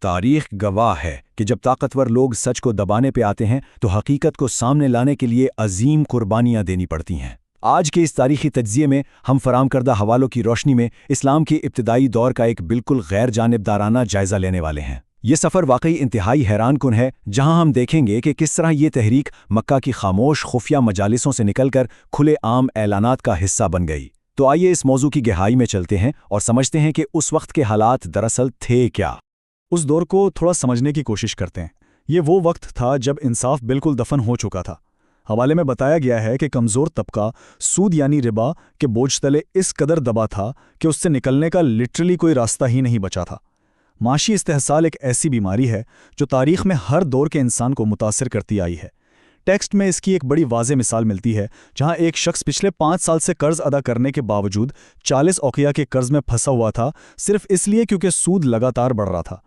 تاریخ گواہ ہے کہ جب طاقتور لوگ سچ کو دبانے پہ آتے ہیں تو حقیقت کو سامنے لانے کے لیے عظیم قربانیاں دینی پڑتی ہیں۔ آج کے اس تاریخی تجزیے میں ہم فراہم کردہ حوالوں کی روشنی میں اسلام کے ابتدائی دور کا ایک بالکل غیر جانبدارانہ جائزہ لینے والے ہیں۔ یہ سفر واقعی انتہائی حیران کن ہے، جہاں ہم دیکھیں گے کہ کس طرح یہ تحریک مکہ کی خاموش خفیہ مجالسوں سے نکل کر کھلے عام اعلانات کا حصہ بن گئی۔ تو آئیے اس موضوع کی گہرائی میں چلتے ہیں اور سمجھتے ہیں کہ اس وقت کے حالات دراصل تھے کیا۔ اس دور کو تھوڑا سمجھنے کی کوشش کرتے ہیں۔ یہ وہ وقت تھا جب انصاف بالکل دفن ہو چکا تھا۔ حوالے میں بتایا گیا ہے کہ کمزور طبقہ سود یعنی ربا کے بوجھ تلے اس قدر دبا تھا کہ اس سے نکلنے کا لٹرلی کوئی راستہ ہی نہیں بچا تھا۔ معاشی استحصال ایک ایسی بیماری ہے جو تاریخ میں ہر دور کے انسان کو متاثر کرتی آئی ہے۔ ٹیکسٹ میں اس کی ایک بڑی واضح مثال ملتی ہے، جہاں ایک شخص پچھلے 5 سال سے قرض ادا کرنے کے باوجود 40 اوقیہ کے قرض میں پھنسا ہوا تھا، صرف اس لیے کیونکہ سود لگاتار بڑھ رہا تھا۔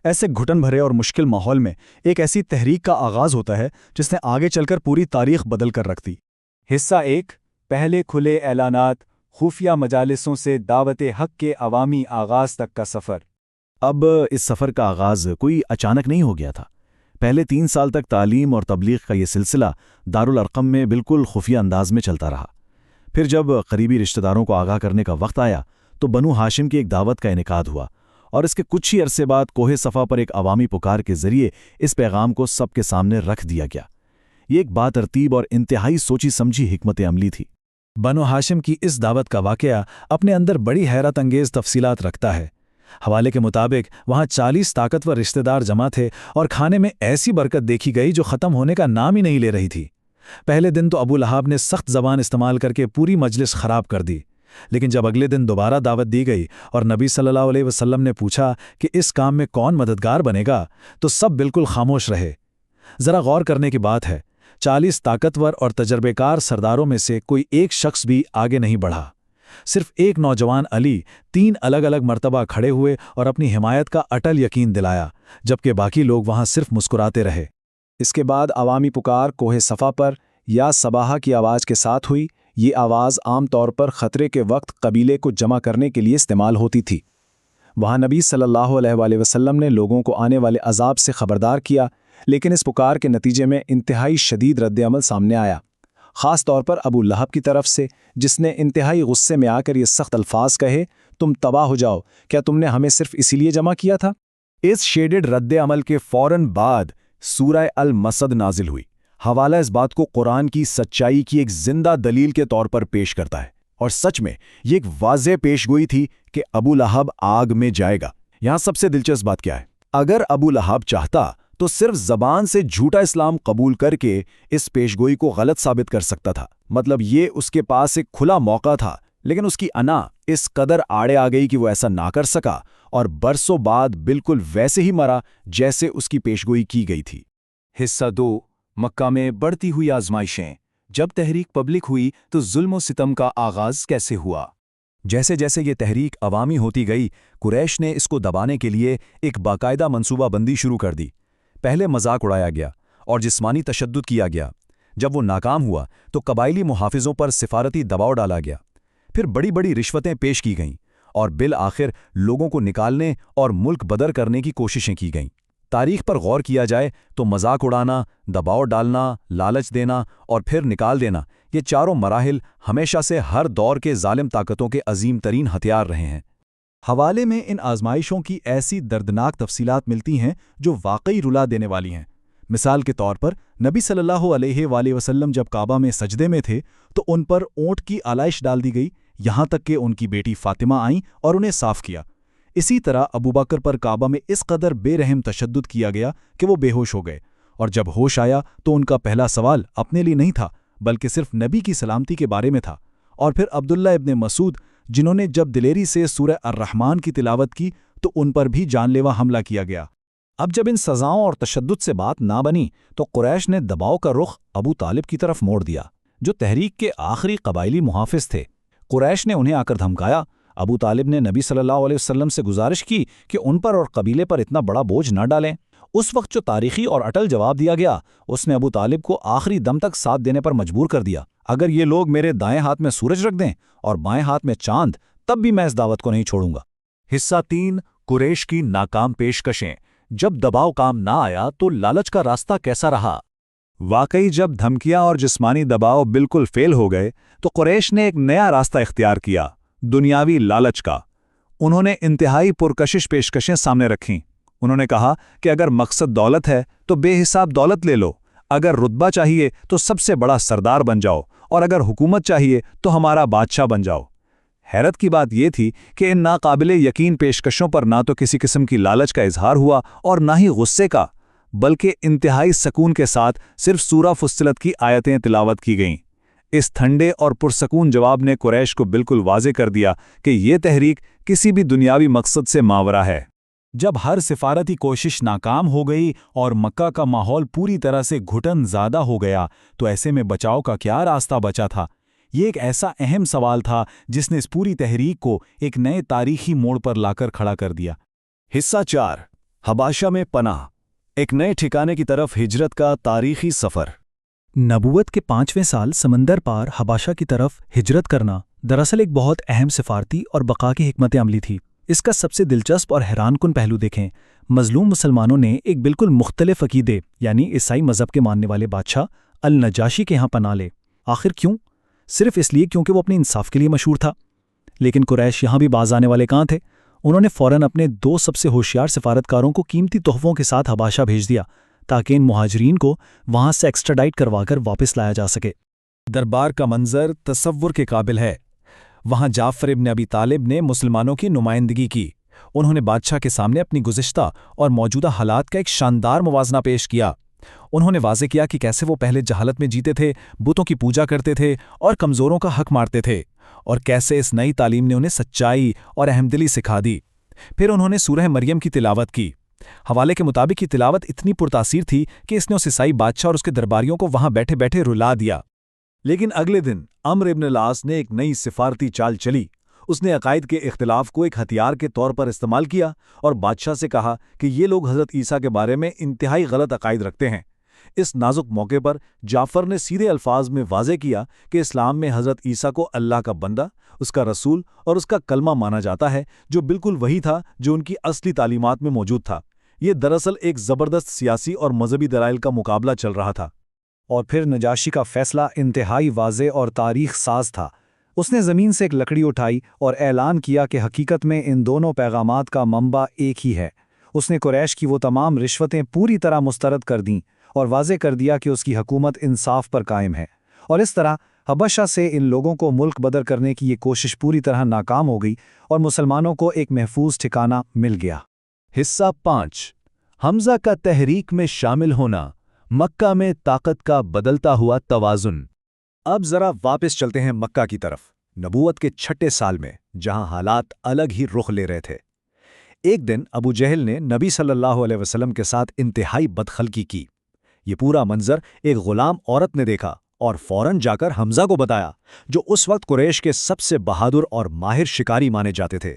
ایسے گھٹن بھرے اور مشکل ماحول میں ایک ایسی تحریک کا آغاز ہوتا ہے جس نے آگے چل کر پوری تاریخ بدل کر رکھ دی۔ حصہ 1، پہلے کھلے اعلانات، خفیہ مجالسوں سے دعوت حق کے عوامی آغاز تک کا سفر۔ اب اس سفر کا آغاز کوئی اچانک نہیں ہو گیا تھا۔ پہلے 3 سال تک تعلیم اور تبلیغ کا یہ سلسلہ دارالارقم میں بالکل خفیہ انداز میں چلتا رہا۔ پھر جب قریبی رشتہ داروں کو آگاہ کرنے کا وقت آیا تو بنو ہاشم کی ایک دعوت کا انعقاد ہوا، اور اس کے کچھ ہی عرصے بعد کوہ صفا پر ایک عوامی پکار کے ذریعے اس پیغام کو سب کے سامنے رکھ دیا گیا۔ یہ ایک باترتیب اور انتہائی سوچی سمجھی حکمت عملی تھی۔ بنو ہاشم کی اس دعوت کا واقعہ اپنے اندر بڑی حیرت انگیز تفصیلات رکھتا ہے۔ حوالے کے مطابق وہاں 40 طاقتور رشتہ دار جمع تھے اور کھانے میں ایسی برکت دیکھی گئی جو ختم ہونے کا نام ہی نہیں لے رہی تھی۔ پہلے دن تو ابو لہب نے سخت زبان استعمال کر کے پوری مجلس خراب کر دی، لیکن جب اگلے دن دوبارہ دعوت دی گئی اور نبی صلی اللہ علیہ وسلم نے پوچھا کہ اس کام میں کون مددگار بنے گا تو سب بالکل خاموش رہے۔ ذرا غور کرنے کی بات ہے، 40 طاقتور اور تجربے کار سرداروں میں سے کوئی ایک شخص بھی آگے نہیں بڑھا۔ صرف ایک نوجوان علی 3 الگ الگ مرتبہ کھڑے ہوئے اور اپنی حمایت کا اٹل یقین دلایا، جبکہ باقی لوگ وہاں صرف مسکراتے رہے۔ اس کے بعد عوامی پکار کوہ صفا پر یا صباحہ کی آواز کے ساتھ ہوئی۔ یہ آواز عام طور پر خطرے کے وقت قبیلے کو جمع کرنے کے لیے استعمال ہوتی تھی۔ وہاں نبی صلی اللہ علیہ وسلم نے لوگوں کو آنے والے عذاب سے خبردار کیا، لیکن اس پکار کے نتیجے میں انتہائی شدید رد عمل سامنے آیا، خاص طور پر ابو لہب کی طرف سے، جس نے انتہائی غصے میں آ کر یہ سخت الفاظ کہے، تم تباہ ہو جاؤ، کیا تم نے ہمیں صرف اسی لیے جمع کیا تھا؟ اس شیڈڈ رد عمل کے فوراً بعد سورہ المسد نازل ہوئی۔ حوالہ اس بات کو قرآن کی سچائی کی ایک زندہ دلیل کے طور پر پیش کرتا ہے، اور سچ میں یہ ایک واضح پیشگوئی تھی کہ ابو لہب آگ میں جائے گا۔ یہاں سب سے دلچسپ بات کیا ہے؟ اگر ابو لہب چاہتا تو صرف زبان سے جھوٹا اسلام قبول کر کے اس پیشگوئی کو غلط ثابت کر سکتا تھا، مطلب یہ اس کے پاس ایک کھلا موقع تھا، لیکن اس کی انا اس قدر آڑے آ گئی کہ وہ ایسا نہ کر سکا، اور برسوں بعد بالکل ویسے ہی مرا جیسے اس کی پیشگوئی کی گئی تھی۔ حصہ 2، مکہ میں بڑھتی ہوئی آزمائشیں۔ جب تحریک پبلک ہوئی تو ظلم و ستم کا آغاز کیسے ہوا؟ جیسے جیسے یہ تحریک عوامی ہوتی گئی، قریش نے اس کو دبانے کے لیے ایک باقاعدہ منصوبہ بندی شروع کر دی۔ پہلے مذاق اڑایا گیا اور جسمانی تشدد کیا گیا۔ جب وہ ناکام ہوا تو قبائلی محافظوں پر سفارتی دباؤ ڈالا گیا۔ پھر بڑی بڑی رشوتیں پیش کی گئیں اور بالآخر لوگوں کو نکالنے اور ملک بدر کرنے کی کوششیں کی گئیں۔ تاریخ پر غور کیا جائے تو مذاق اڑانا، دباؤ ڈالنا، لالچ دینا اور پھر نکال دینا، یہ چاروں مراحل ہمیشہ سے ہر دور کے ظالم طاقتوں کے عظیم ترین ہتھیار رہے ہیں۔ حوالے میں ان آزمائشوں کی ایسی دردناک تفصیلات ملتی ہیں جو واقعی رلا دینے والی ہیں۔ مثال کے طور پر نبی صلی اللہ علیہ وآلہ وسلم جب کعبہ میں سجدے میں تھے تو ان پر اونٹ کی آلائش ڈال دی گئی، یہاں تک کہ ان کی بیٹی فاطمہ آئیں اور انہیں صاف کیا۔ اسی طرح ابو بکر پر کعبہ میں اس قدر بے رحم تشدد کیا گیا کہ وہ بے ہوش ہو گئے، اور جب ہوش آیا تو ان کا پہلا سوال اپنے لیے نہیں تھا بلکہ صرف نبی کی سلامتی کے بارے میں تھا۔ اور پھر عبداللہ ابن مسعود، جنہوں نے جب دلیری سے سورہ الرحمن کی تلاوت کی تو ان پر بھی جان لیوا حملہ کیا گیا۔ اب جب ان سزاؤں اور تشدد سے بات نہ بنی تو قریش نے دباؤ کا رخ ابو طالب کی طرف موڑ دیا، جو تحریک کے آخری قبائلی محافظ تھے۔ قریش نے انہیں آ کر دھمکایا۔ ابو طالب نے نبی صلی اللہ علیہ وسلم سے گزارش کی کہ ان پر اور قبیلے پر اتنا بڑا بوجھ نہ ڈالیں۔ اس وقت جو تاریخی اور اٹل جواب دیا گیا، اس نے ابو طالب کو آخری دم تک ساتھ دینے پر مجبور کر دیا۔ اگر یہ لوگ میرے دائیں ہاتھ میں سورج رکھ دیں اور بائیں ہاتھ میں چاند، تب بھی میں اس دعوت کو نہیں چھوڑوں گا۔ حصہ 3، قریش کی ناکام پیشکشیں۔ جب دباؤ کام نہ آیا تو لالچ کا راستہ کیسا رہا؟ واقعی جب دھمکیاں اور جسمانی دباؤ بالکل فیل ہو گئے تو قریش نے ایک نیا راستہ اختیار کیا، دنیاوی لالچ کا۔ انہوں نے انتہائی پرکشش پیشکشیں سامنے رکھیں۔ انہوں نے کہا کہ اگر مقصد دولت ہے تو بے حساب دولت لے لو، اگر رتبہ چاہیے تو سب سے بڑا سردار بن جاؤ، اور اگر حکومت چاہیے تو ہمارا بادشاہ بن جاؤ۔ حیرت کی بات یہ تھی کہ ان ناقابل یقین پیشکشوں پر نہ تو کسی قسم کی لالچ کا اظہار ہوا اور نہ ہی غصے کا، بلکہ انتہائی سکون کے ساتھ صرف سورہ فصلت کی آیتیں تلاوت کی گئیں۔ اس ٹھنڈے اور پرسکون جواب نے قریش کو بالکل واضح کر دیا کہ یہ تحریک کسی بھی دنیاوی مقصد سے ماورا ہے۔ جب ہر سفارتی کوشش ناکام ہو گئی اور مکہ کا ماحول پوری طرح سے گھٹن زدہ ہو گیا تو ایسے میں بچاؤ کا کیا راستہ بچا تھا؟ یہ ایک ایسا اہم سوال تھا جس نے اس پوری تحریک کو ایک نئے تاریخی موڑ پر لا کر کھڑا کر دیا۔ حصہ 4، حباشہ میں پناہ، ایک نئے ٹھکانے کی طرف ہجرت کا تاریخی سفر۔ نبوت کے 5ویں سال سمندر پار حباشہ کی طرف ہجرت کرنا دراصل ایک بہت اہم سفارتی اور بقا کی حکمت عملی تھی۔ اس کا سب سے دلچسپ اور حیران کن پہلو دیکھیں۔ مظلوم مسلمانوں نے ایک بالکل مختلف عقیدے یعنی عیسائی مذہب کے ماننے والے بادشاہ النجاشی کے ہاں پناہ لے۔ آخر کیوں؟ صرف اس لیے کیونکہ وہ اپنے انصاف کے لیے مشہور تھا۔ لیکن قریش یہاں بھی باز آنے والے کہاں تھے؟ انہوں نے فوراً اپنے 2 سب سے ہوشیار سفارتکاروں کو قیمتی تحفوں کے ساتھ حباشہ بھیج دیا تاکہ ان مہاجرین کو وہاں سے ایکسٹراڈائٹ کروا کر واپس لایا جا سکے۔ دربار کا منظر تصور کے قابل ہے۔ وہاں جعفر ابن ابی طالب نے مسلمانوں کی نمائندگی کی۔ انہوں نے بادشاہ کے سامنے اپنی گزشتہ اور موجودہ حالات کا ایک شاندار موازنہ پیش کیا۔ انہوں نے واضح کیا کہ کیسے وہ پہلے جہالت میں جیتے تھے، بتوں کی پوجا کرتے تھے اور کمزوروں کا حق مارتے تھے، اور کیسے اس نئی تعلیم نے انہیں سچائی اور احمدلی سکھا دی۔ پھر انہوں نے سورہ مریم کی تلاوت کی۔ حوالے کے مطابق یہ تلاوت اتنی پرتاثیر تھی کہ اس نے اس عیسائی بادشاہ اور اس کے درباریوں کو وہاں بیٹھے بیٹھے رلا دیا۔ لیکن اگلے دن عمرو ابن العاص نے ایک نئی سفارتی چال چلی۔ اس نے عقائد کے اختلاف کو ایک ہتھیار کے طور پر استعمال کیا اور بادشاہ سے کہا کہ یہ لوگ حضرت عیسیٰ کے بارے میں انتہائی غلط عقائد رکھتے ہیں۔ اس نازک موقع پر جعفر نے سیدھے الفاظ میں واضح کیا کہ اسلام میں حضرت عیسیٰ کو اللہ کا بندہ، اس کا رسول اور اس کا کلمہ مانا جاتا ہے، جو بالکل وہی تھا جو ان کی اصلی تعلیمات میں موجود تھا۔ یہ دراصل ایک زبردست سیاسی اور مذہبی دلائل کا مقابلہ چل رہا تھا۔ اور پھر نجاشی کا فیصلہ انتہائی واضح اور تاریخ ساز تھا۔ اس نے زمین سے ایک لکڑی اٹھائی اور اعلان کیا کہ حقیقت میں ان دونوں پیغامات کا منبع ایک ہی ہے۔ اس نے قریش کی وہ تمام رشوتیں پوری طرح مسترد کر دیں اور واضح کر دیا کہ اس کی حکومت انصاف پر قائم ہے، اور اس طرح حبشہ سے ان لوگوں کو ملک بدر کرنے کی یہ کوشش پوری طرح ناکام ہو گئی اور مسلمانوں کو ایک محفوظ ٹھکانہ مل گیا۔ حصہ 5، حمزہ کا تحریک میں شامل ہونا، مکہ میں طاقت کا بدلتا ہوا توازن۔ اب ذرا واپس چلتے ہیں مکہ کی طرف، نبوت کے 6 سال میں، جہاں حالات الگ ہی رخ لے رہے تھے۔ ایک دن ابو جہل نے نبی صلی اللہ علیہ وسلم کے ساتھ انتہائی بدخلقی کی۔ یہ پورا منظر ایک غلام عورت نے دیکھا اور فوراً جا کر حمزہ کو بتایا، جو اس وقت قریش کے سب سے بہادر اور ماہر شکاری مانے جاتے تھے۔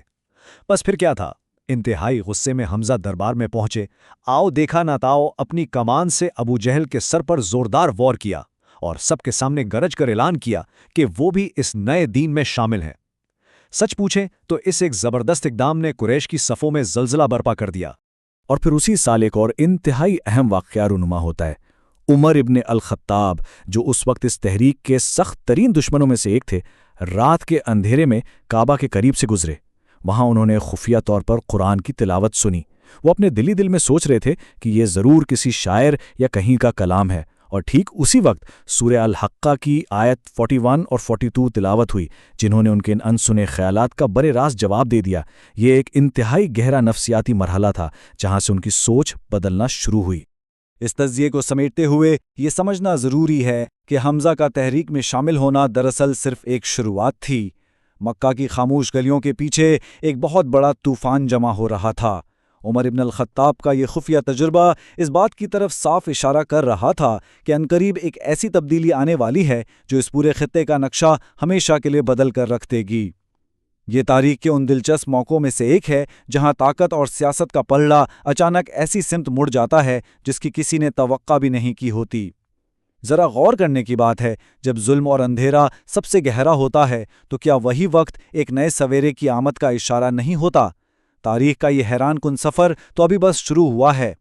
بس پھر کیا تھا؟ انتہائی غصے میں حمزہ دربار میں پہنچے۔ آؤ دیکھا نہ تاؤ اپنی کمان سے ابو جہل کے سر پر زوردار وار کیا اور سب کے سامنے گرج کر اعلان کیا کہ وہ بھی اس نئے دین میں شامل ہیں۔ سچ پوچھیں تو اس ایک زبردست اقدام نے قریش کی صفوں میں زلزلہ برپا کر دیا۔ اور پھر اسی سال ایک اور انتہائی اہم واقعہ رونما ہوتا ہے۔ عمر ابن الخطاب، جو اس وقت اس تحریک کے سخت ترین دشمنوں میں سے ایک تھے، رات کے اندھیرے میں کعبہ کے قریب سے گزرے۔ وہاں انہوں نے خفیہ طور پر قرآن کی تلاوت سنی۔ وہ اپنے دل میں سوچ رہے تھے کہ یہ ضرور کسی شاعر یا کہیں کا کلام ہے، اور ٹھیک اسی وقت سورہ الحقہ کی آیت 41 اور 42 تلاوت ہوئی، جنہوں نے ان کے ان انسنے خیالات کا برے راست جواب دے دیا۔ یہ ایک انتہائی گہرا نفسیاتی مرحلہ تھا جہاں سے ان کی سوچ بدلنا شروع ہوئی۔ اس تجزیے کو سمیٹتے ہوئے یہ سمجھنا ضروری ہے کہ حمزہ کا تحریک میں شامل ہونا دراصل صرف ایک شروعات تھی۔ مکہ کی خاموش گلیوں کے پیچھے ایک بہت بڑا طوفان جمع ہو رہا تھا۔ عمر ابن الخطاب کا یہ خفیہ تجربہ اس بات کی طرف صاف اشارہ کر رہا تھا کہ عنقریب ایک ایسی تبدیلی آنے والی ہے جو اس پورے خطے کا نقشہ ہمیشہ کے لیے بدل کر رکھ دے گی۔ یہ تاریخ کے ان دلچسپ موقعوں میں سے ایک ہے جہاں طاقت اور سیاست کا پلڑا اچانک ایسی سمت مڑ جاتا ہے جس کی کسی نے توقع بھی نہیں کی ہوتی۔ ذرا غور کرنے کی بات ہے، جب ظلم اور اندھیرا سب سے گہرا ہوتا ہے تو کیا وہی وقت ایک نئے سویرے کی آمد کا اشارہ نہیں ہوتا؟ تاریخ کا یہ حیران کن سفر تو ابھی بس شروع ہوا ہے۔